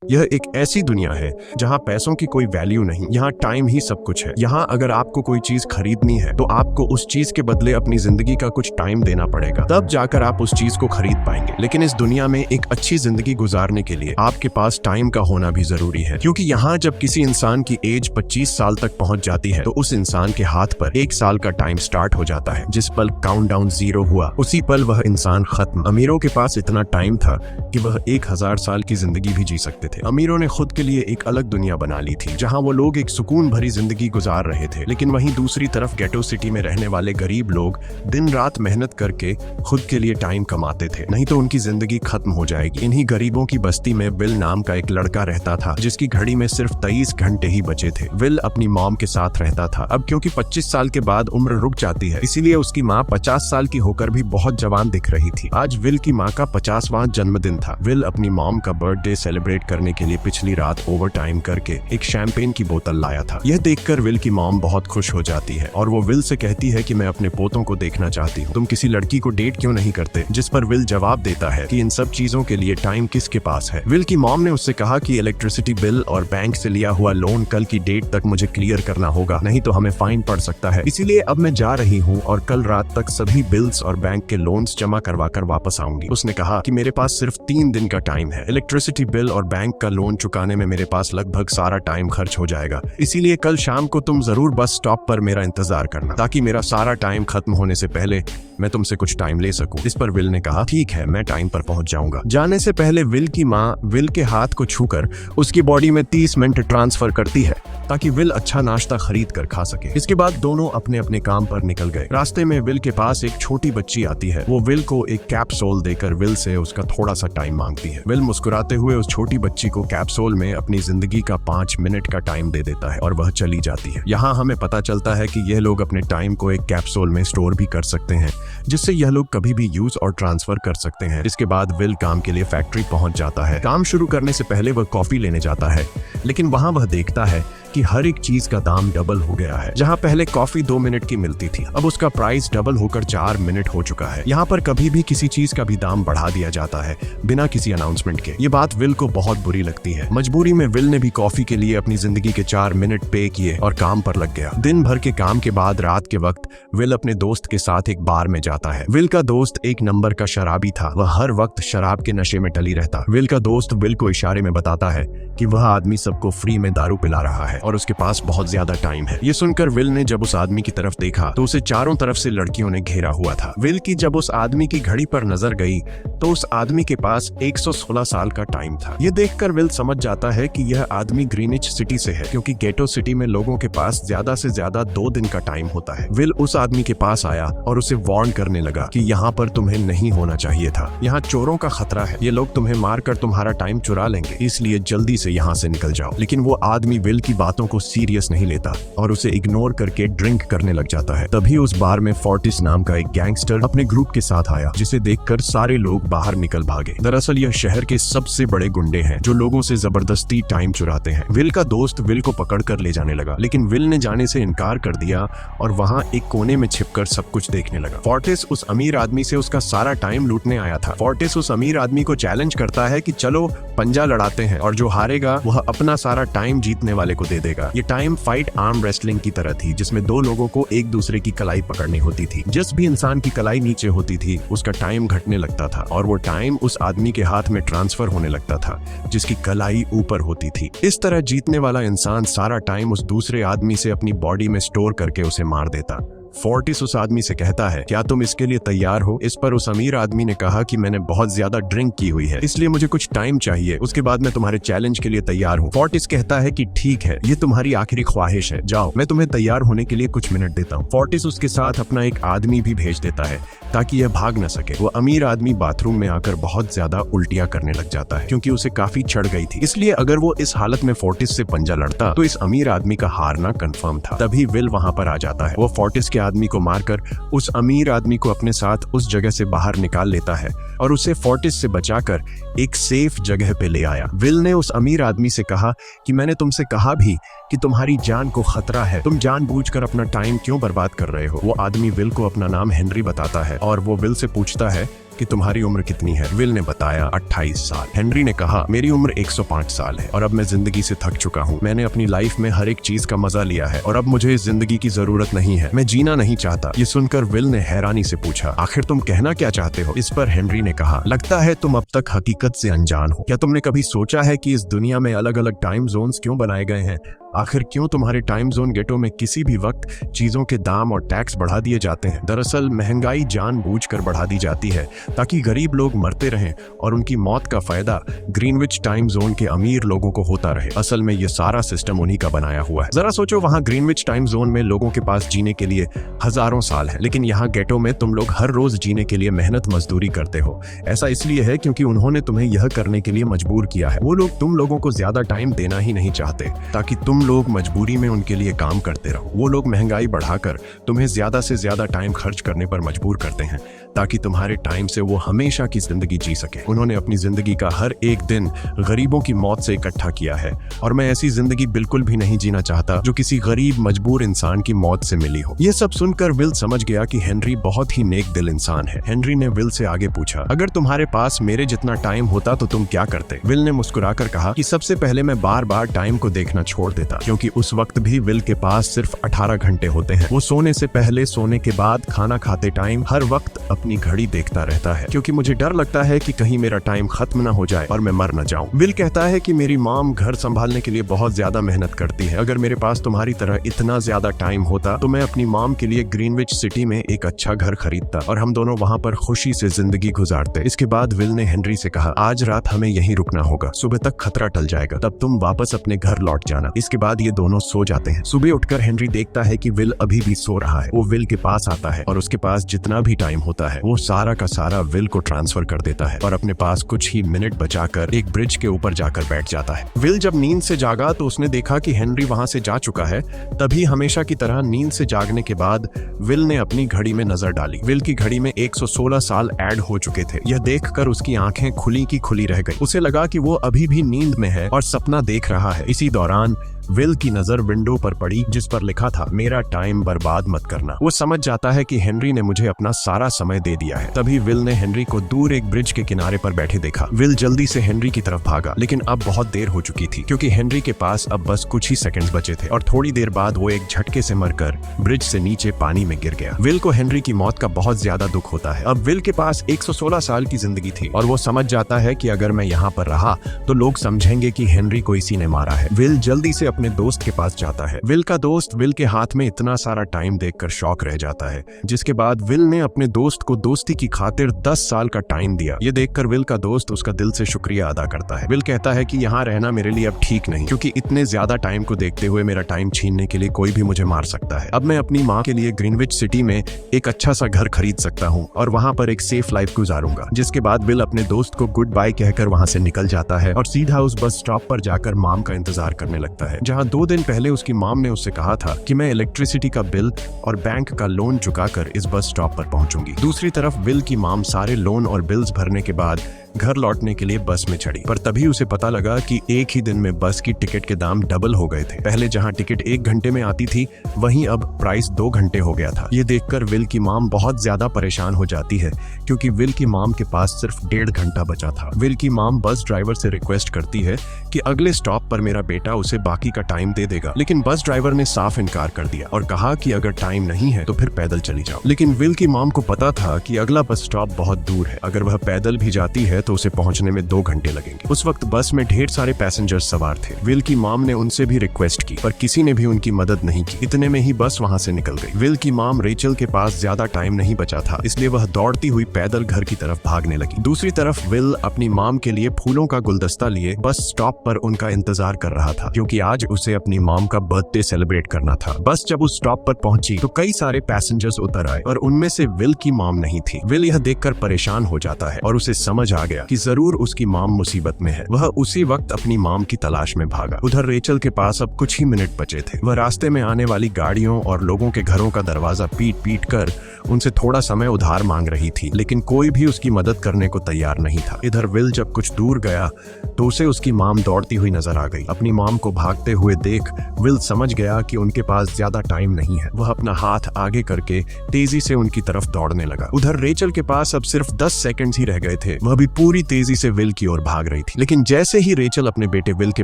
यह एक ऐसी दुनिया है जहां पैसों की कोई वैल्यू नहीं, यहाँ टाइम ही सब कुछ है। यहाँ अगर आपको कोई चीज खरीदनी है तो आपको उस चीज के बदले अपनी जिंदगी का कुछ टाइम देना पड़ेगा, तब जाकर आप उस चीज को खरीद पाएंगे। लेकिन इस दुनिया में एक अच्छी जिंदगी गुजारने के लिए आपके पास टाइम का होना भी जरूरी है, क्योंकि यहाँ जब किसी इंसान की एज 25 साल तक पहुंच जाती है तो उस इंसान के हाथ पर 1 साल का टाइम स्टार्ट हो जाता है। जिस पल काउंटडाउन 0 हुआ उसी पल वह इंसान खत्म। अमीरों के पास इतना टाइम था कि वह 1000 साल की जिंदगी भी जी सकते थे। अमीरों ने खुद के लिए एक अलग दुनिया बना ली थी जहां वो लोग एक सुकून भरी जिंदगी गुजार रहे थे, लेकिन वहीं दूसरी तरफ गेटो सिटी में रहने वाले गरीब लोग दिन रात मेहनत करके खुद के लिए टाइम कमाते थे, नहीं तो उनकी जिंदगी खत्म हो जाएगी। इन्हीं गरीबों की बस्ती में विल नाम का एक लड़का रहता था जिसकी घड़ी में सिर्फ 23 घंटे ही बचे थे। विल अपनी मॉम के साथ रहता था। अब क्योंकि 25 साल के बाद उम्र रुक जाती है, इसीलिए उसकी माँ 50 साल की होकर भी बहुत जवान दिख रही थी। आज विल की माँ का 50वां जन्मदिन था। विल अपनी मॉम का बर्थडे सेलिब्रेट करने के लिए पिछली रात ओवर टाइम करके एक शैंपेन की बोतल लाया था। यह देखकर विल की मॉम बहुत खुश हो जाती है और वो विल से कहती है कि मैं अपने पोतों को देखना चाहती हूँ, तुम किसी लड़की को डेट क्यों नहीं करते? जिस पर विल जवाब देता है कि इन सब चीजों के लिए टाइम किसके पास है। विल की मॉम ने उससे कहा कि इलेक्ट्रिसिटी बिल और बैंक से लिया हुआ लोन कल की डेट तक मुझे क्लियर करना होगा, नहीं तो हमें फाइन पड़ सकता है। इसीलिए अब मैं जा रही हूँ और कल रात तक सभी बिल्स और बैंक के लोन्स जमा करवा कर वापस आऊंगी। उसने कहा कि मेरे पास सिर्फ 3 दिन का टाइम है। इलेक्ट्रिसिटी बिल और बैंक का लोन चुकाने में मेरे पास लगभग सारा टाइम खर्च हो जाएगा, इसीलिए कल शाम को तुम जरूर बस स्टॉप पर मेरा इंतजार करना, ताकि मेरा सारा टाइम खत्म होने से पहले मैं तुमसे कुछ टाइम ले सकूं। इस पर विल ने कहा ठीक है, मैं टाइम पर पहुंच जाऊंगा। जाने से पहले विल की माँ विल के हाथ को छूकर उसकी बॉडी में 30 मिनट ट्रांसफर करती है ताकि विल अच्छा नाश्ता खरीद कर खा सके। इसके बाद दोनों अपने अपने काम पर निकल गए। रास्ते में विल के पास एक छोटी बच्ची आती है। वो विल को एक कैप्सूल देकर विल से उसका थोड़ा सा टाइम मांगती है। विल मुस्कुराते हुए उस छोटी बच्ची को कैप्सूल में अपनी जिंदगी का 5 मिनट का टाइम दे देता है और वह चली जाती है। यहाँ हमें पता चलता है कि यह लोग अपने टाइम को एक कैप्सूल में स्टोर भी कर सकते हैं, जिससे यह लोग कभी भी यूज और ट्रांसफर कर सकते हैं। इसके बाद विल काम के लिए फैक्ट्री पहुंच जाता है। काम शुरू करने से पहले वह कॉफी लेने जाता है, लेकिन वहां वह देखता है कि हर एक चीज का दाम डबल हो गया है। जहां पहले कॉफी 2 मिनट की मिलती थी, अब उसका प्राइस डबल होकर 4 मिनट हो चुका है। यहाँ पर कभी भी किसी चीज का भी दाम बढ़ा दिया जाता है बिना किसी अनाउंसमेंट के। ये बात विल को बहुत बुरी लगती है। मजबूरी में विल ने भी कॉफी के लिए अपनी जिंदगी के 4 मिनट पे किए और काम पर लग गया। दिन भर के काम के बाद रात के वक्त विल अपने दोस्त के साथ एक बार में जाता है। विल का दोस्त एक नंबर का शराबी था। वह हर वक्त शराब के नशे में टली रहता। विल का दोस्त विल को इशारे में बताता है कि वह आदमी सबको फ्री में दारू पिला रहा है और उसके पास बहुत ज्यादा टाइम है। ये सुनकर विल ने जब उस आदमी की तरफ देखा तो उसे चारों तरफ से लड़कियों ने घेरा हुआ था। विल की जब उस आदमी की घड़ी पर नजर गई तो उस आदमी के पास 116 साल का टाइम था। ये देखकर विल समझ जाता है कि यह आदमी ग्रीनिच सिटी से है, क्योंकि गेटो सिटी में लोगों के पास ज्यादा से ज्यादा 2 दिन का टाइम होता है। विल उस आदमी के पास आया और उसे वार्न करने लगा कि यहाँ पर तुम्हें नहीं होना चाहिए था। यहाँ चोरों का खतरा है, ये लोग तुम्हें मारकर तुम्हारा टाइम चुरा लेंगे, इसलिए जल्दी से यहाँ से निकल जाओ। लेकिन वो आदमी विल की बातों को सीरियस नहीं लेता और उसे इग्नोर करके ड्रिंक करने लग जाता है। तभी उस बार में फोर्टिस नाम का एक गैंगस्टर अपने ग्रुप के साथ आया, जिसे देखकर सारे लोग बाहर निकल भागे। दरअसल यह शहर के सबसे बड़े गुंडे हैं जो लोगों से जबरदस्ती टाइम चुराते हैं। विल का दोस्त विल को पकड़कर ले जाने लगा, लेकिन विल ने जाने से इनकार कर दिया और वहाँ एक कोने में छिपकर सब कुछ देखने लगा। फोर्टिस उस अमीर आदमी से उसका सारा टाइम लूटने आया था। फोर्टिस उस अमीर आदमी को चैलेंज करता है कि चलो पंजा लड़ाते हैं और जो हारेगा वह अपना सारा टाइम जीतने वाले को दे देगा। ये टाइम फाइट आर्म रेसलिंग की तरह थी, जिसमें 2 लोगों को एक दूसरे की कलाई पकड़नी होती थी। जिस भी इंसान की कलाई नीचे होती थी उसका टाइम घटने लगता था और वो टाइम उस आदमी के हाथ में ट्रांसफर होने लगता था जिसकी कलाई ऊपर होती थी। इस तरह जीतने वाला इंसान सारा टाइम उस दूसरे आदमी से अपनी बॉडी में स्टोर करके उसे मार देता। फोर्टिस उस आदमी से कहता है क्या तुम इसके लिए तैयार हो? इस पर उस अमीर आदमी ने कहा कि मैंने बहुत ज्यादा ड्रिंक की हुई है, इसलिए मुझे कुछ टाइम चाहिए, उसके बाद मैं तुम्हारे चैलेंज के लिए तैयार हूँ। फोर्टिस कहता है कि ठीक है, ये तुम्हारी आखिरी ख्वाहिश है, जाओ, मैं तुम्हें तैयार होने के लिए कुछ मिनट देता हूँ। फोर्टिस उसके साथ अपना एक आदमी भी भेज देता है ताकि यह भाग न सके। वो अमीर आदमी बाथरूम में आकर बहुत ज्यादा उल्टियां करने लग जाता है, क्योंकि उसे काफी चढ़ गई थी। इसलिए अगर वो इस हालत में फोर्टिस से पंजा लड़ता तो इस अमीर आदमी का हारना कंफर्म था। तभी विल वहां पर आ जाता है। वो फोर्टिस के आदमी को मारकर उस अमीर आदमी को अपने साथ उस जगह से बाहर निकाल लेता है और उसे फोर्टिस से बचाकर एक सेफ जगह पे ले आया। विल ने उस अमीर आदमी से कहा कि मैंने तुमसे कहा भी कि तुम्हारी जान को खतरा है, तुम जानबूझकर अपना टाइम क्यों बर्बाद कर रहे हो। वो आदमी विल को अपना नाम हेनरी बताता है और वो विल से पूछता है कि तुम्हारी उम्र कितनी है। विल ने बताया 28 साल। हेनरी ने कहा मेरी उम्र 105 साल है और अब मैं जिंदगी से थक चुका हूँ। मैंने अपनी लाइफ में हर एक चीज का मजा लिया है और अब मुझे इस जिंदगी की जरूरत नहीं है। मैं जीना नहीं चाहता। ये सुनकर विल ने हैरानी से पूछा आखिर तुम कहना क्या चाहते हो। इस पर हेनरी ने कहा लगता है तुम अब तक हकीकत से अनजान हो। क्या तुमने कभी सोचा है कि इस दुनिया में अलग अलग टाइम जोन्स क्यों बनाए गए हैं? आखिर क्यों तुम्हारे टाइम जोन गेटो में किसी भी वक्त चीजों के दाम और टैक्स बढ़ा दिए जाते हैं? दरअसल महंगाई जानबूझकर बढ़ा दी जाती है ताकि गरीब लोग मरते रहें और उनकी मौत का फायदा ग्रीनविच टाइम जोन के अमीर लोगों को होता रहे। असल में ये सारा सिस्टम उन्हीं का बनाया हुआ है। जरा सोचो, वहाँ ग्रीनविच टाइम जोन में लोगों के पास जीने के लिए हजारों साल है, लेकिन यहाँ गेटो में तुम लोग हर रोज जीने के लिए मेहनत मजदूरी करते हो। ऐसा इसलिए है क्योंकि उन्होंने तुम्हें यह करने के लिए मजबूर किया है। वो लोग तुम लोगों को ज्यादा टाइम देना ही नहीं चाहते ताकि तुम लोग मजबूरी में उनके लिए काम करते रहो। वो लोग महंगाई बढ़ाकर तुम्हें ज्यादा से ज्यादा टाइम खर्च करने पर मजबूर करते हैं ताकि तुम्हारे टाइम से वो हमेशा की जिंदगी जी सके। उन्होंने अपनी जिंदगी का हर एक दिन गरीबों की मौत से इकट्ठा किया है और मैं ऐसी जिंदगी बिल्कुल भी नहीं जीना चाहता जो किसी गरीब मजबूर इंसान की मौत से मिली हो। ये सब सुनकर विल समझ गया कि हेनरी बहुत ही नेक दिल इंसान है। हेनरी ने विल से आगे पूछा अगर तुम्हारे पास मेरे जितना टाइम होता तो तुम क्या करते? विल ने मुस्कुराकर कहा कि सबसे पहले मैं बार बार टाइम को देखना छोड़ देता, क्योंकि उस वक्त भी विल के पास सिर्फ 18 घंटे होते हैं। वो सोने से पहले, सोने के बाद, खाना खाते टाइम हर वक्त अपनी घड़ी देखता रहता है क्योंकि मुझे डर लगता है कि कहीं मेरा टाइम खत्म ना हो जाए और मैं मर न जाऊं। विल कहता है कि मेरी मॉम घर संभालने के लिए बहुत ज्यादा मेहनत करती है। अगर मेरे पास तुम्हारी तरह इतना ज्यादा टाइम होता तो मैं अपनी मॉम के लिए ग्रीनविच सिटी में एक अच्छा घर खरीदता और हम दोनों वहाँ पर खुशी से जिंदगी गुजारते। इसके बाद विल ने हेनरी से कहा आज रात हमें यहीं रुकना होगा, सुबह तक खतरा टल जाएगा, तब तुम वापस अपने घर लौट जाना। इसके बाद ये दोनों सो जाते हैं। सुबह उठकर हेनरी देखता है कि विल अभी भी सो रहा है। वो विल के पास आता है और उसके पास जितना भी टाइम होता है वो सारा का सारा विल को ट्रांसफर कर देता है और अपने पास कुछ ही मिनट बचाकर एक ब्रिज के ऊपर जाकर बैठ जाता है। विल जब नींद से जागा तो उसने देखा कि हेनरी वहां से जा चुका है। तभी हमेशा की तरह नींद से जागने के बाद विल ने अपनी घड़ी में नजर डाली। विल की घड़ी में 116 साल ऐड हो चुके थे। यह देखकर उसकी आंखें खुली की खुली रह गई। उसे लगा कि वो अभी भी नींद में है और सपना देख रहा है। इसी दौरान विल की नजर विंडो पर पड़ी जिस पर लिखा था मेरा टाइम बर्बाद मत करना। वो समझ जाता है कि हेनरी ने मुझे अपना सारा समय दे दिया है। तभी विल ने हेनरी को दूर एक ब्रिज के किनारे पर बैठे देखा। विल जल्दी से हेनरी की तरफ भागा, लेकिन अब बहुत देर हो चुकी थी क्योंकि हेनरी के पास अब बस कुछ ही सेकंड्स बचे थे और थोड़ी देर बाद वो एक झटके से मरकर ब्रिज से नीचे पानी में गिर गया। विल को हेनरी की मौत का बहुत ज्यादा दुख होता है। अब विल के पास 116 साल की जिंदगी थी और वो समझ जाता है कि अगर मैं यहाँ पर रहा तो लोग समझेंगे कि हेनरी को इसी ने मारा है। विल जल्दी से अपने दोस्त के पास जाता है। विल का दोस्त विल के हाथ में इतना सारा टाइम देखकर शॉक रह जाता है, जिसके बाद विल ने अपने दोस्त को दोस्ती की खातिर 10 साल का टाइम दिया। ये देखकर विल का दोस्त उसका दिल से शुक्रिया अदा करता है। विल कहता है कि यहाँ रहना मेरे लिए अब ठीक नहीं, क्योंकि इतने ज्यादा टाइम को देखते हुए मेरा टाइम छीनने के लिए कोई भी मुझे मार सकता है। अब मैं अपनी माँ के लिए ग्रीनविच सिटी में एक अच्छा सा घर खरीद सकता हूँ और वहाँ पर एक सेफ लाइफ गुजारूंगा। जिसके बाद विल अपने दोस्त को गुड बाय कहकर वहाँ से निकल जाता है और सीधा उस बस स्टॉप पर जाकर मॉम का इंतजार करने लगता है, जहाँ 2 दिन पहले उसकी मॉम ने उससे कहा था कि मैं इलेक्ट्रिसिटी का बिल और बैंक का लोन चुकाकर इस बस स्टॉप पर पहुंचूंगी। दूसरी तरफ विल की मॉम सारे लोन और बिल्स भरने के बाद घर लौटने के लिए बस में चढ़ी, पर तभी उसे पता लगा कि एक ही दिन में बस की टिकट के दाम डबल हो गए थे। पहले जहां टिकट 1 घंटे में आती थी वहीं अब प्राइस 2 घंटे हो गया था। ये देखकर विल की मॉम बहुत ज्यादा परेशान हो जाती है क्योंकि विल की मॉम के पास सिर्फ 1.5 घंटा बचा था। विल की मॉम बस ड्राइवर से रिक्वेस्ट करती है कि अगले स्टॉप पर मेरा बेटा उसे बाकी का टाइम दे देगा, लेकिन बस ड्राइवर ने साफ इनकार कर दिया और कहा कि अगर टाइम नहीं है तो फिर पैदल चली जाओ। लेकिन विल की मॉम को पता था कि अगला बस स्टॉप बहुत दूर है, अगर वह पैदल भी जाती है तो उसे पहुंचने में 2 घंटे लगेंगे। उस वक्त बस में ढेर सारे पैसेंजर्स सवार थे। विल की मॉम ने उनसे भी रिक्वेस्ट की पर किसी ने भी उनकी मदद नहीं की। इतने में ही बस वहां से निकल गई। विल की मॉम रेचल के पास ज्यादा टाइम नहीं बचा था, इसलिए वह दौड़ती हुई पैदल घर की तरफ भागने लगी। दूसरी तरफ विल अपनी मॉम के लिए फूलों का गुलदस्ता लिए बस स्टॉप पर उनका इंतजार कर रहा था, क्योंकि आज उसे अपनी मॉम का बर्थडे सेलिब्रेट करना था। बस जब उस स्टॉप पर पहुंची तो कई सारे पैसेंजर्स उतर आए और उनमें से विल की मॉम नहीं थी। विल यह देखकर परेशान हो जाता है और उसे समझ आ गया कि जरूर उसकी मॉम मुसीबत में है। वह उसी वक्त अपनी मॉम की तलाश में भागा। उधर रेचल के पास अब कुछ ही मिनट बचे थे। वह रास्ते में आने वाली गाड़ियों और लोगों के घरों का दरवाजा पीट पीट कर उनसे थोड़ा समय उधार मांग रही थी, लेकिन कोई भी उसकी मदद करने को तैयार नहीं था। इधर विल जब कुछ दूर गया तो उसे उसकी मॉम दौड़ती हुई नजर आ गई। अपनी मॉम को भागते हुए देख विल समझ गया कि उनके पास ज्यादा टाइम नहीं है। वह अपना हाथ आगे करके तेजी से उनकी तरफ दौड़ने लगा। उधर रेचल के पास अब सिर्फ 10 सेकंड्स ही रह गए थे। वह भी पूरी तेजी से विल की ओर भाग रही थी, लेकिन जैसे ही रेचल अपने बेटे विल के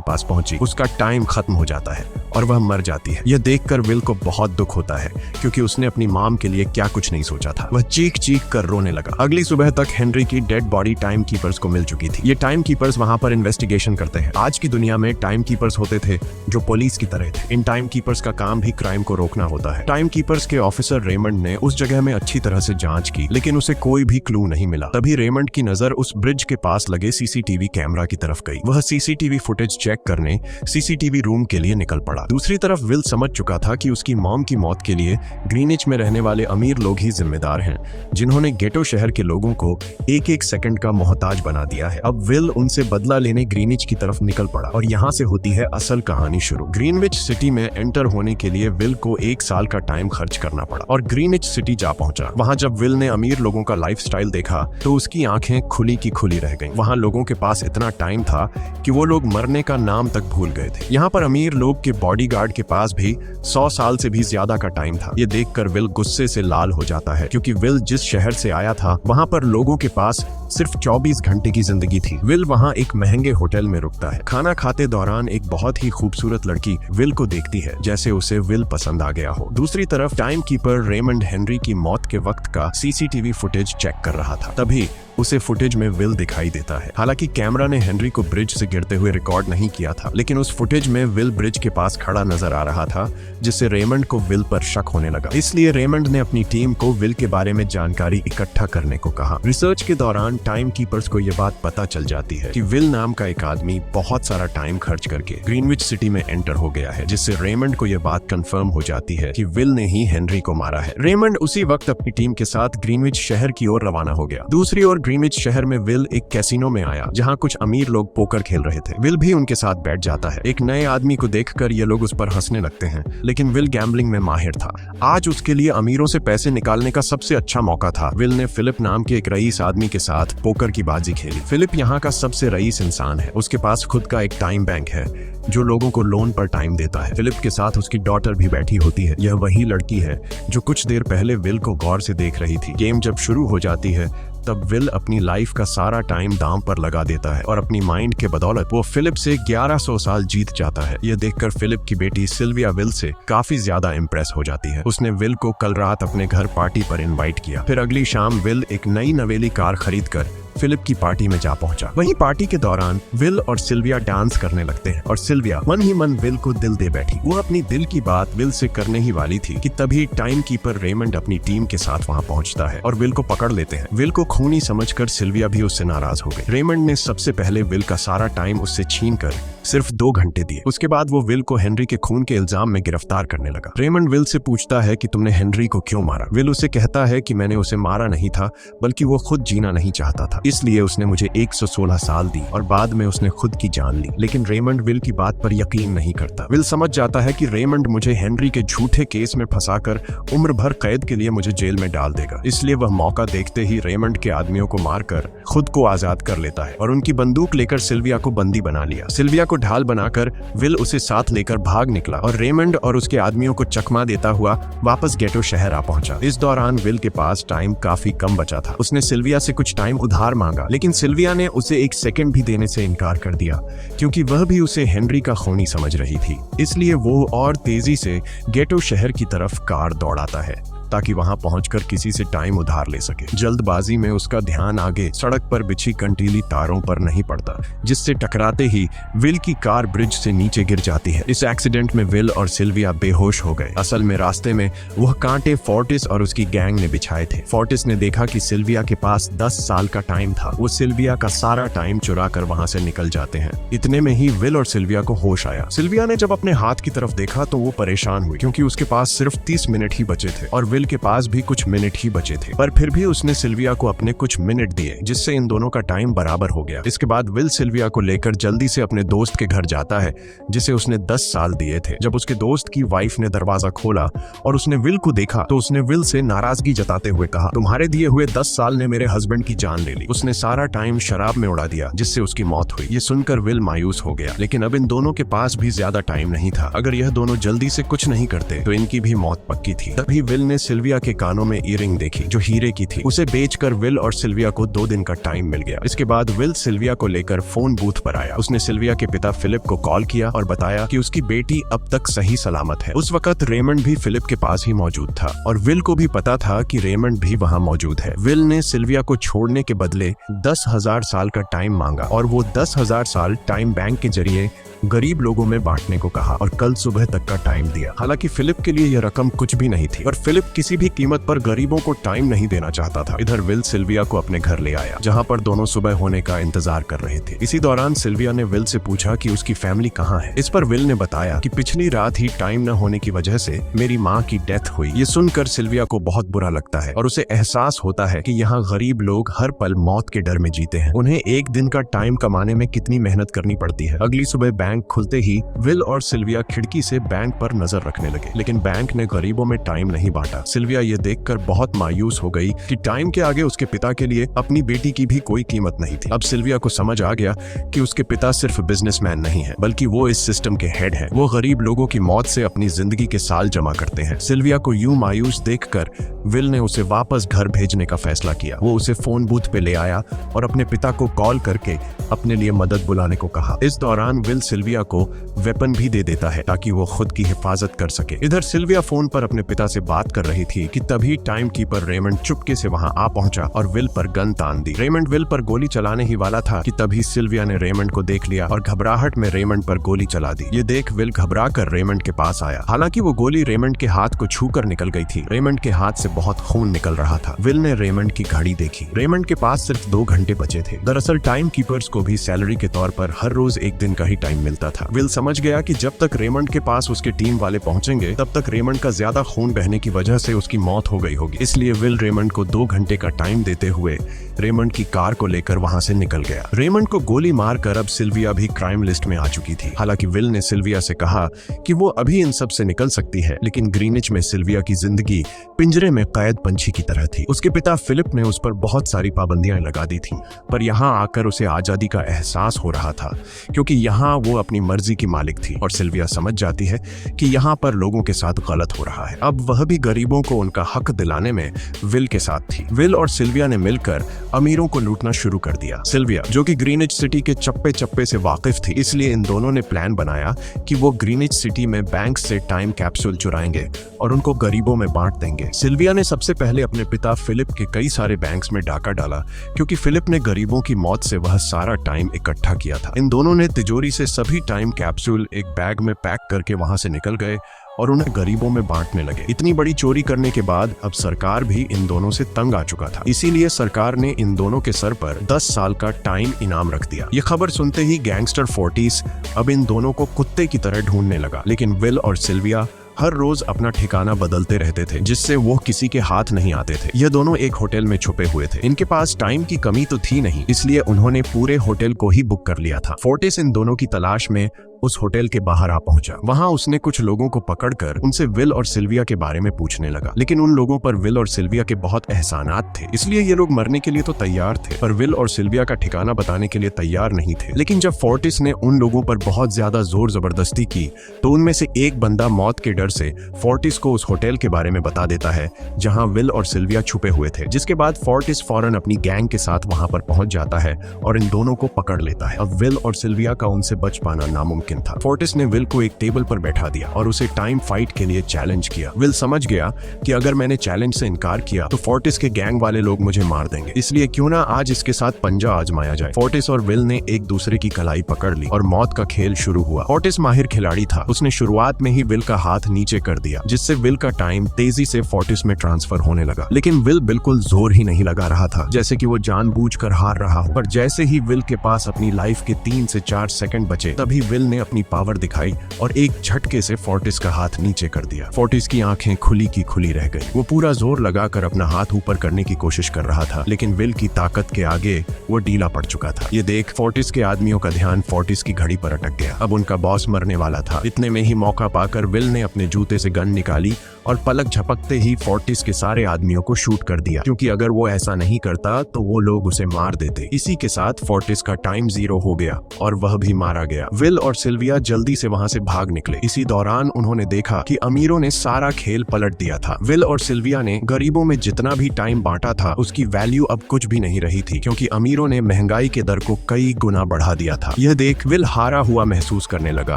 पास पहुंची, उसका टाइम खत्म हो जाता है और वह मर जाती है। यह देखकर विल को बहुत दुख होता है, क्योंकि उसने अपनी मॉम के लिए क्या कुछ नहीं सोचा था। वह चीख चीख कर रोने लगा। अगली सुबह तक हेनरी की डेड बॉडी टाइम कीपर्स को मिल चुकी थी। ये टाइम कीपर्स वहां पर इन्वेस्टिगेशन करते हैं। आज की दुनिया में टाइम कीपर्स होते थे जो पुलिस की तरह थे। इन टाइम कीपर्स का काम भी क्राइम को रोकना होता है। टाइम कीपर्स के ऑफिसर रेमंड ने उस जगह में अच्छी तरह से जांच की, लेकिन उसे कोई भी क्लू नहीं मिला। तभी रेमंड की नजर उस ब्रिज के पास लगे सीसीटीवी कैमरा की तरफ गई। वह सीसीटीवी फुटेज चेक करने सीसीटीवी रूम के लिए निकल पड़ा। दूसरी तरफ विल समझ चुका था कि उसकी मॉम की मौत के लिए ग्रीनिच में रहने वाले अमीर लोग ही जिम्मेदार हैं, जिन्होंने गेटो शहर के लोगों को एक एक सेकंड का मोहताज बना दिया है। अब विल उनसे बदला लेने ग्रीनिच की तरफ निकल पड़ा और यहाँ से होती है असल कहानी शुरू। ग्रीनविच सिटी में एंटर होने के लिए विल को 1 साल का टाइम खर्च करना पड़ा और ग्रीनिच सिटी जा पहुंचा। वहां जब विल ने अमीर लोगों का लाइफस्टाइल देखा तो उसकी आंखें खुली की खुली रह गईं। वहां लोगों के पास इतना टाइम था कि वो लोग मरने का नाम तक भूल गए थे। यहाँ पर अमीर लोग के बॉडीगार्ड के पास भी 100 साल से भी ज्यादा का टाइम था। ये देखकर विल गुस्से से लाल हो जाता है, क्योंकि विल जिस शहर से आया था वहां पर लोगों के पास सिर्फ 24 घंटे की जिंदगी थी। विल वहां एक महंगे होटल में रुकता है। खाना खाते दौरान एक बहुत ही खूबसूरत लड़की विल को देखती है, जैसे उसे विल पसंद आ गया हो। दूसरी तरफ टाइम कीपर रेमंड हेनरी की मौत के वक्त का सीसीटीवी फुटेज चेक कर रहा था। तभी उसे फुटेज में विल दिखाई देता है। हालांकि कैमरा ने हेनरी को ब्रिज से गिरते हुए रिकॉर्ड नहीं किया था, लेकिन उस फुटेज में विल ब्रिज के पास खड़ा नजर आ रहा था, जिससे रेमंड को विल पर शक होने लगा। इसलिए रेमंड ने अपनी टीम को विल के बारे में जानकारी इकट्ठा करने को कहा। रिसर्च के दौरान टाइम कीपर्स को यह बात पता चल जाती है कि विल नाम का एक आदमी बहुत सारा टाइम खर्च करके ग्रीनविच सिटी में एंटर हो गया है, जिससे रेमंड को यह बात कंफर्म हो जाती है कि विल ने ही हेनरी को मारा है। रेमंड उसी वक्त अपनी टीम के साथ ग्रीनविच शहर की ओर रवाना हो गया। दूसरी ओर ग्रीनविच शहर में विल एक कैसीनो में आया, जहां कुछ अमीर लोग पोकर खेल रहे थे। विल भी उनके साथ बैठ जाता है। एक नए आदमी को देखकर ये लोग उस पर हंसने लगते हैं, लेकिन विल गैम्बलिंग में माहिर था। आज उसके लिए अमीरों से पैसे निकालने का सबसे अच्छा मौका था। विल ने फिलिप नाम के एक रईस आदमी के साथ पोकर की बाजी खेली। फिलिप यहाँ का सबसे रईस इंसान है। उसके पास खुद का एक टाइम बैंक है जो लोगों को लोन पर टाइम देता है। फिलिप के साथ उसकी डॉटर भी बैठी होती है। यह वही लड़की है जो कुछ देर पहले विल को गौर से देख रही थी। गेम जब शुरू हो जाती है तब विल अपनी लाइफ का सारा टाइम दांव पर लगा देता है और अपनी माइंड के बदौलत वो फिलिप से 1100 साल जीत जाता है। यह देखकर फिलिप की बेटी सिल्विया विल से काफी ज्यादा इम्प्रेस हो जाती है। उसने विल को कल रात अपने घर पार्टी पर इनवाइट किया। फिर अगली शाम विल एक नई नवेली कार खरीदकर फिलिप की पार्टी में जा पहुंचा। वहीं पार्टी के दौरान विल और सिल्विया डांस करने लगते हैं और सिल्विया मन ही मन विल को दिल दे बैठी। वो अपनी दिल की बात विल से करने ही वाली थी कि तभी टाइम कीपर रेमंड अपनी टीम के साथ वहां पहुंचता है और विल को पकड़ लेते हैं। विल को खूनी समझकर सिल्विया भी उससे नाराज हो गई। रेमंड ने सबसे पहले विल का सारा टाइम उससे छीनकर सिर्फ 2 घंटे दिए। उसके बाद वो विल को हेनरी के खून के इल्जाम में गिरफ्तार करने लगा। रेमंड विल से पूछता है कि तुमने हेनरी को क्यों मारा। विल उसे कहता है कि मैंने उसे मारा नहीं था, बल्कि वो खुद जीना नहीं चाहता था, इसलिए उसने मुझे 116 साल दी और बाद में उसने खुद की जान ली। लेकिन रेमंड विल की बात पर यकीन नहीं करता। विल समझ जाता है कि रेमंड मुझे हेनरी के झूठे केस में फंसाकर उम्र भर कैद के लिए मुझे जेल में डाल देगा। इसलिए वह मौका देखते ही रेमंड के आदमियों को मारकर खुद को आजाद कर लेता है और उनकी बंदूक लेकर सिल्विया को बंदी बना लिया। सिल्विया को ढाल बनाकर विल उसे साथ लेकर भाग निकला और रेमंड और उसके आदमियों को चकमा देता हुआ वापस गेटो शहर आ पहुंचा। इस दौरान विल के पास टाइम काफी कम बचा था। उसने सिल्विया से कुछ टाइम उधार मांगा, लेकिन सिल्विया ने उसे 1 सेकंड भी देने से इनकार कर दिया, क्योंकि वह भी उसे हेनरी का खूनी समझ रही थी। इसलिए वो और तेजी से गेटो शहर की तरफ कार दौड़ाता है ताकि वहां पहुंचकर किसी से टाइम उधार ले सके। जल्दबाजी में उसका ध्यान आगे सड़क पर बिछी कंटीली तारों पर नहीं पड़ता, जिससे टकराते ही विल की कार ब्रिज से नीचे गिर जाती है। इस एक्सीडेंट में विल और सिल्विया बेहोश हो गए। असल में रास्ते में वह कांटे फोर्टिस और उसकी गैंग ने बिछाए थे। फोर्टिस ने देखा कि सिल्विया के पास 10 साल का टाइम था। वो सिल्विया का सारा टाइम चुरा कर वहां से निकल जाते हैं। इतने में ही विल और सिल्विया को होश आया। सिल्विया ने जब अपने हाथ की तरफ देखा तो वो परेशान हुई, क्योंकि उसके पास सिर्फ 30 मिनट ही बचे थे और विल के पास भी कुछ मिनट ही बचे थे, पर फिर भी उसने सिल्विया को अपने कुछ मिनट दिए, जिससे इन दोनों का टाइम बराबर हो गया। इसके बाद विल सिल्विया को लेकर जल्दी से अपने दोस्त के घर जाता है, जिसे उसने 10 साल दिए थे। जब उसके दोस्त की वाइफ ने दरवाजा खोला और उसने विल को देखा तो उसने विल से नाराजगी जताते हुए कहा, तुम्हारे दिए हुए 10 साल ने मेरे हस्बैंड की जान ले ली। उसने सारा टाइम शराब में उड़ा दिया, जिससे उसकी मौत हुई। ये सुनकर विल मायूस हो गया, लेकिन अब इन दोनों के पास भी ज्यादा टाइम नहीं था। अगर यह दोनों जल्दी से कुछ नहीं करते तो इनकी भी मौत पक्की थी। तभी विल ने सिल्विया के कानों में ईयरिंग देखी, जो हीरे की थी। उसे बेचकर विल और सिल्विया को 2 दिन का टाइम मिल गया। इसके बाद विल सिल्विया को लेकर फोन बूथ पर आया। उसने सिल्विया के पिता फिलिप को कॉल किया और बताया कि उसकी बेटी अब तक सही सलामत है। उस वक्त रेमंड भी फिलिप के पास ही मौजूद था और विल को भी पता था कि रेमंड भी वहाँ मौजूद है। विल ने सिल्विया को छोड़ने के बदले 10,000 साल का टाइम मांगा और वो 10,000 साल टाइम बैंक के जरिए गरीब लोगों में बांटने को कहा और कल सुबह तक का टाइम दिया। हालांकि फिलिप के लिए यह रकम कुछ भी नहीं थी और फिलिप किसी भी कीमत पर गरीबों को टाइम नहीं देना चाहता था। इधर विल सिल्विया को अपने घर ले आया, जहां पर दोनों सुबह होने का इंतजार कर रहे थे। इसी दौरान सिल्विया ने विल से पूछा कि उसकी फैमिली कहाँ है। इस पर विल ने बताया कि पिछली रात ही टाइम न होने की वजह से मेरी माँ की डेथ हुई। ये सुनकर सिल्विया को बहुत बुरा लगता है और उसे एहसास होता है कि यहाँ गरीब लोग हर पल मौत के डर में जीते हैं। उन्हें एक दिन का टाइम कमाने में कितनी मेहनत करनी पड़ती है। अगली सुबह बैंक खुलते ही विल और सिल्विया खिड़की से बैंक पर नजर रखने लगे, लेकिन बैंक ने गरीबों में टाइम नहीं बांटा। सिल्विया ये देखकर बहुत मायूस हो गई कि टाइम के आगे उसके पिता के लिए अपनी बेटी की भी कोई कीमत नहीं थी। अब सिल्विया को समझ आ गया कि उसके पिता सिर्फ बिजनेसमैन नहीं है, बल्कि वो इस सिस्टम के हेड है। वो गरीब लोगों की मौत से अपनी जिंदगी के साल जमा करते हैं। सिल्विया को यूं मायूस देखकर विल ने उसे वापस घर भेजने का फैसला किया। वो उसे फोन बूथ पे ले आया और अपने पिता को कॉल करके अपने लिए मदद बुलाने को कहा। इस दौरान विल सिल्विया को वेपन भी दे देता है ताकि वो खुद की हिफाजत कर सके। इधर सिल्विया फोन पर अपने पिता से बात कर रही थी कि तभी टाइम कीपर रेमंड चुपके से वहां आ पहुंचा और विल पर गन तान दी। रेमंड विल पर गोली चलाने ही वाला था कि तभी सिल्विया ने रेमंड को देख लिया और घबराहट में रेमंड पर गोली चला दी। ये देख विल घबरा कर रेमंड के पास आया। हालांकि वो गोली रेमंड के हाथ को छू कर निकल गई थी। रेमंड के हाथ से बहुत खून निकल रहा था। विल ने रेमंड की घड़ी देखी। रेमंड के पास सिर्फ 2 घंटे बचे थे। दरअसल टाइम कीपर्स को भी सैलरी के तौर पर हर रोज 1 दिन का ही टाइम मिलता था। विल समझ गया कि जब तक रेमंड के पास उसके टीम वाले पहुंचेंगे तब तक रेमंड का ज्यादा खून बहने की वजह से उसकी मौत हो गई होगी। इसलिए विल रेमंड को 2 घंटे का टाइम देते हुए रेमंड की कार को लेकर वहां से निकल गया। रेमंड को गोली मारकर अब सिल्विया भी क्राइम लिस्ट में आ चुकी थी। हालांकि विल ने सिल्विया से कहा कि वो अभी इन सब से निकल सकती है, लेकिन ग्रीनिच में सिल्विया की जिंदगी पिंजरे में कैद पंछी की तरह थी। उसके पिता फिलिप ने उस पर बहुत सारी पाबंदियां लगा दी थी, पर यहाँ आकर उसे आजादी का एहसास हो रहा था, क्योंकि यहाँ वो अपनी मर्जी की मालिक थी और सिल्विया समझ जाती है कि यहाँ पर लोगों के साथ गलत हो रहा है। अब वह भी गरीबों को उनका हक दिलाने में विल के साथ थी। विल और सिल्विया ने मिलकर अमीरों को लूटना शुरू कर दिया। सिल्विया, जो कि ग्रीनिच सिटी के चप्पे चप्पे से वाकिफ थी, इसलिए इन दोनों ने प्लान बनाया कि वो ग्रीनिच सिटी में बैंक से टाइम कैप्सूल चुराएंगे और उनको गरीबों में बांट देंगे। सिल्विया ने सबसे पहले अपने पिता फिलिप के कई सारे बैंक्स में डाका डाला, क्योंकि फिलिप ने गरीबों की मौत से वह सारा टाइम इकट्ठा किया था। इन दोनों ने तिजोरी से सभी टाइम कैप्सूल एक बैग में पैक करके वहां से निकल गए और उन्हें गरीबों में बांटने लगे। इतनी बड़ी चोरी करने के बाद अब सरकार भी इन दोनों से तंग आ चुका था। इसीलिए सरकार ने इन दोनों के सर पर 10 साल का टाइम इनाम रख दिया। ये खबर सुनते ही गैंगस्टर फोर्टिस अब इन दोनों को कुत्ते की तरह ढूंढने लगा, लेकिन विल और सिल्विया हर रोज अपना ठिकाना बदलते रहते थे, जिससे वो किसी के हाथ नहीं आते थे। ये दोनों एक होटल में छुपे हुए थे। इनके पास टाइम की कमी तो थी नहीं, इसलिए उन्होंने पूरे होटल को ही बुक कर लिया था। फोर्टिस इन दोनों की तलाश में उस होटल के बाहर आ पहुंचा। वहां उसने कुछ लोगों को पकड़कर उनसे विल और सिल्विया के बारे में पूछने लगा, लेकिन उन लोगों पर विल और सिल्विया के बहुत एहसानात थे, इसलिए ये लोग मरने के लिए तो तैयार थे, पर विल और सिल्विया का ठिकाना बताने के लिए तैयार नहीं थे। लेकिन जब फोर्टिस ने उन लोगों पर बहुत ज्यादा जोर जबरदस्ती की, तो उनमें से एक बंदा मौत के डर से फोर्टिस को उस होटल के बारे में बता देता है जहां विल और सिल्विया छुपे हुए थे, जिसके बाद फोर्टिस फौरन अपनी गैंग के साथ वहां पर पहुंच जाता है और इन दोनों को पकड़ लेता है। अब विल और सिल्विया का उनसे बच पाना नामुमकिन था। फोर्टिस ने विल को एक टेबल पर बैठा दिया और उसे टाइम फाइट के लिए चैलेंज किया। विल समझ गया कि अगर मैंने चैलेंज से इनकार किया तो फोर्टिस के गैंग वाले लोग मुझे मार देंगे, इसलिए क्यों ना आज इसके साथ पंजा आजमाया जाए। फोर्टिस और विल ने एक दूसरे की कलाई पकड़ ली और मौत का खेल शुरू हुआ। फोर्टिस माहिर खिलाड़ी था, उसने शुरुआत में ही विल का हाथ नीचे कर दिया, जिससे विल का टाइम तेजी से फोर्टिस में ट्रांसफर होने लगा। लेकिन विल बिल्कुल जोर ही नहीं लगा रहा था, जैसे कि वो जानबूझकर हार रहा हो। पर जैसे ही विल के पास अपनी लाइफ के 3 से 4 सेकंड बचे, तभी विल ने अपनी पावर दिखाई और एक झटके से फोर्टिस का हाथ नीचे कर दिया। फोर्टिस की आंखें खुली की खुली रह गई। वो पूरा जोर लगाकर अपना हाथ ऊपर करने की कोशिश कर रहा था, लेकिन विल की ताकत के आगे वो ढीला पड़ चुका था। ये देख फोर्टिस के आदमियों का ध्यान फोर्टिस की घड़ी पर अटक गया। अब उनका बॉस मरने वाला था। इतने में ही मौका पाकर विल ने अपने जूते से गन निकाली और पलक झपकते ही फोर्टिस के सारे आदमियों को शूट कर दिया, क्योंकि अगर वो ऐसा नहीं करता तो वो लोग उसे मार देते। इसी के साथ फोर्टिस का टाइम 0 हो गया और वह भी मारा गया। विल और सिल्विया जल्दी से वहां से भाग निकले। इसी दौरान उन्होंने देखा कि अमीरों ने सारा खेल पलट दिया था। विल और सिल्विया ने गरीबों में जितना भी टाइम बांटा था उसकी वैल्यू अब कुछ भी नहीं रही थी, क्योंकि अमीरों ने महंगाई के दर को कई गुना बढ़ा दिया था। यह देख विल हारा हुआ महसूस करने लगा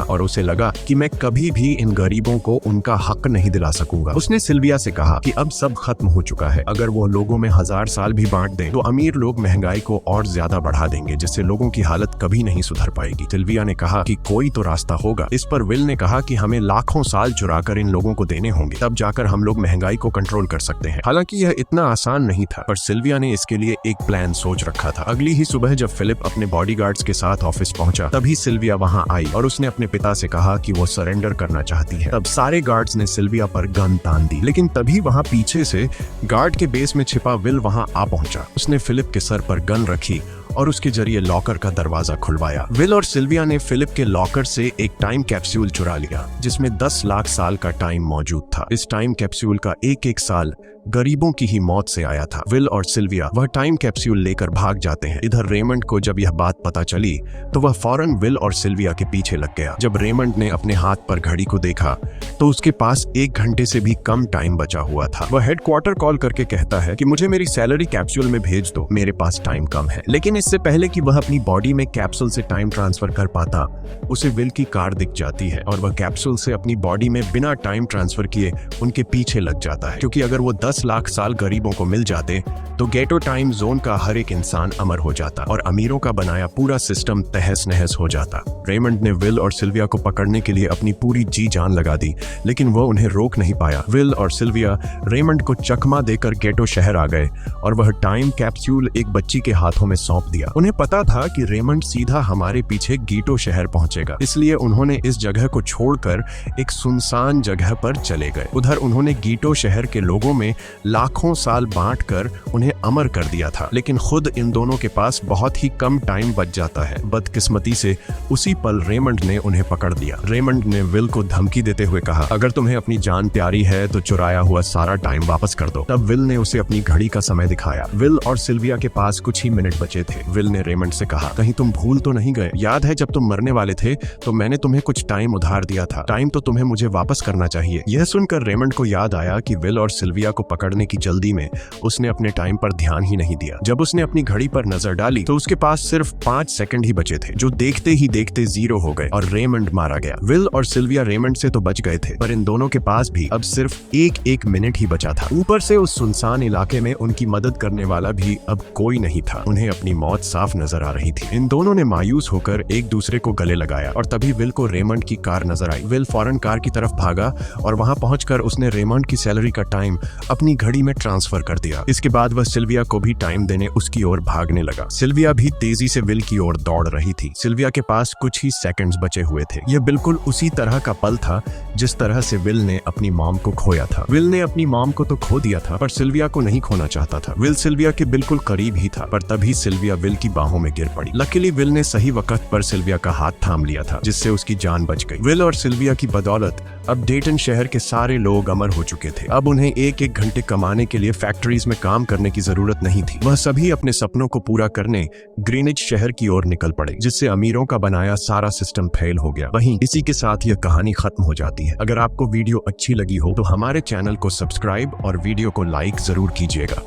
और उसे लगा कि मैं कभी भी इन गरीबों को उनका हक नहीं दिला सकूंगा। उसने सिल्विया से कहा कि अब सब खत्म हो चुका है। अगर वो लोगों में 1000 साल भी बांट दें तो अमीर लोग महंगाई को और ज्यादा बढ़ा देंगे, जिससे लोगों की हालत कभी नहीं सुधर पाएगी। सिल्विया ने कहा कि कोई तो रास्ता होगा। इस पर विल ने कहा कि हमें लाखों साल चुराकर इन लोगों को देने होंगे, तब जाकर हम लोग महंगाई को कंट्रोल कर सकते हैं। हालांकि यह इतना आसान नहीं था, पर सिल्विया ने इसके लिए एक प्लान सोच रखा था। अगली ही सुबह जब फिलिप अपने बॉडीगार्ड्स के साथ ऑफिस पहुंचा, तभी सिल्विया वहां आई और उसने अपने पिता से कहा कि वो सरेंडर करना चाहती है। तब सारे गार्ड्स ने सिल्विया पर गन तान दी, लेकिन तभी वहां पीछे से गार्ड के बेस में छिपा विल वहां आ पहुंचा। उसने फिलिप के सर पर गन रखी और उसके जरिए लॉकर का दरवाजा खुलवाया। विल और सिल्विया ने फिलिप के लॉकर से एक टाइम कैप्सूल चुरा लिया, जिसमें 10 लाख साल का टाइम मौजूद था। इस टाइम कैप्सूल का एक साल गरीबों की ही मौत से आया था। विल और सिल्विया वह टाइम कैप्सूल लेकर भाग जाते हैं। इधर रेमंड को जब यह बात पता चली तो वह फौरन विल और सिल्विया के पीछे लग गया। जब रेमंड ने अपने हाथ पर घड़ी को देखा तो उसके पास 1 घंटे से भी कम टाइम बचा हुआ था। वह हेडक्वार्टर कॉल करके कहता है कि मुझे मेरी सैलरी कैप्सूल में भेज दो, मेरे पास टाइम कम है। लेकिन इससे पहले कि वह अपनी बॉडी में कैप्सूल से टाइम ट्रांसफर कर पाता, उसे विल की कार दिख जाती है और वह कैप्सूल से अपनी बॉडी में बिना टाइम ट्रांसफर किए उनके पीछे लग जाता है, क्योंकि अगर वो 10 लाख साल गरीबों को मिल जाते तो गेटो टाइम जोन का हर एक इंसान अमर हो जाता और अमीरों का बनाया पूरा सिस्टम तहस नहस हो जाता। रेमंड ने विल और सिल्विया को पकड़ने के लिए अपनी पूरी जी जान लगा दी, लेकिन वो उन्हें रोक नहीं पाया। विल और सिल्विया रेमंड को चकमा देकर गेटो शहर आ गए और वह टाइम कैप्सूल एक बच्ची के हाथों में सौंप दिया। उन्हें पता था कि रेमंड सीधा हमारे पीछे गीटो शहर पहुंचेगा, इसलिए उन्होंने इस जगह को छोड़कर एक सुनसान जगह पर चले गए। उधर उन्होंने गीटो शहर के लोगों में लाखों साल बांटकर उन्हें अमर कर दिया था, लेकिन खुद इन दोनों के पास बहुत ही कम टाइम बच जाता है। बदकिस्मती से उसी पल रेमंड ने उन्हें पकड़ लिया। रेमंड ने विल को धमकी देते हुए कहा, अगर तुम्हें अपनी जान प्यारी है तो चुराया हुआ सारा टाइम वापस कर दो। तब विल ने उसे अपनी घड़ी का समय दिखाया। विल और सिल्विया के पास कुछ ही मिनट बचे थे। विल ने रेमंड से कहा, कहीं तुम भूल तो नहीं गए? याद है जब तुम मरने वाले थे तो मैंने तुम्हें कुछ टाइम उधार दिया था। टाइम तो तुम्हें मुझे वापस करना चाहिए। यह सुनकर रेमंड को याद आया कि विल और सिल्विया को पकड़ने की जल्दी में उसने अपने टाइम पर ध्यान ही नहीं दिया। जब उसने अपनी घड़ी पर नजर डाली तो उसके पास सिर्फ 5 सेकंड ही बचे थे, जो देखते ही देखते 0 हो गए और रेमंड मारा गया। विल और सिल्विया रेमंड से तो बच गए थे, पर इन दोनों के पास भी अब सिर्फ एक मिनट ही बचा था। ऊपर से उस सुनसान इलाके में उनकी मदद करने वाला भी अब कोई नहीं था। उन्हें अपनी मौत साफ नजर आ रही थी। इन दोनों ने मायूस होकर एक दूसरे को गले लगाया और तभी विल को रेमंड की कार नजर आई। विल फौरन कार की तरफ भागा और वहां पहुंचकर उसने रेमंड की सैलरी का टाइम अपनी घड़ी में ट्रांसफर कर दिया। इसके बाद वह सिल्विया को भी टाइम देने उसकी ओर भागने लगा। सिल्विया भी तेजी से विल की ओर दौड़ रही थी। सिल्विया के पास कुछ ही सेकंड्स बचे हुए थे। यह बिल्कुल उसी तरह का पल था जिस तरह से विल ने अपनी मॉम को खोया था। विल ने अपनी मॉम को तो खो दिया था, पर सिल्विया को नहीं खोना चाहता था। विल सिल्विया के बिल्कुल करीब ही था, पर तभी सिल्विया विल की बाहों में गिर पड़ी। लकीली विल ने सही वक्त पर सिल्विया का हाथ थाम लिया था, जिससे उसकी जान बच गई। विल और सिल्विया की बदौलत अब डेटन शहर के सारे लोग अमर हो चुके थे। अब उन्हें एक घंटे कमाने के लिए फैक्ट्रीज में काम करने की जरूरत नहीं थी। वह सभी अपने सपनों को पूरा करने ग्रीनिच शहर की ओर निकल पड़े, जिससे अमीरों का बनाया सारा सिस्टम फेल हो गया। वहीं इसी के साथ यह कहानी खत्म हो जाती है। अगर आपको वीडियो अच्छी लगी हो तो हमारे चैनल को सब्सक्राइब और वीडियो को लाइक जरूर कीजिएगा।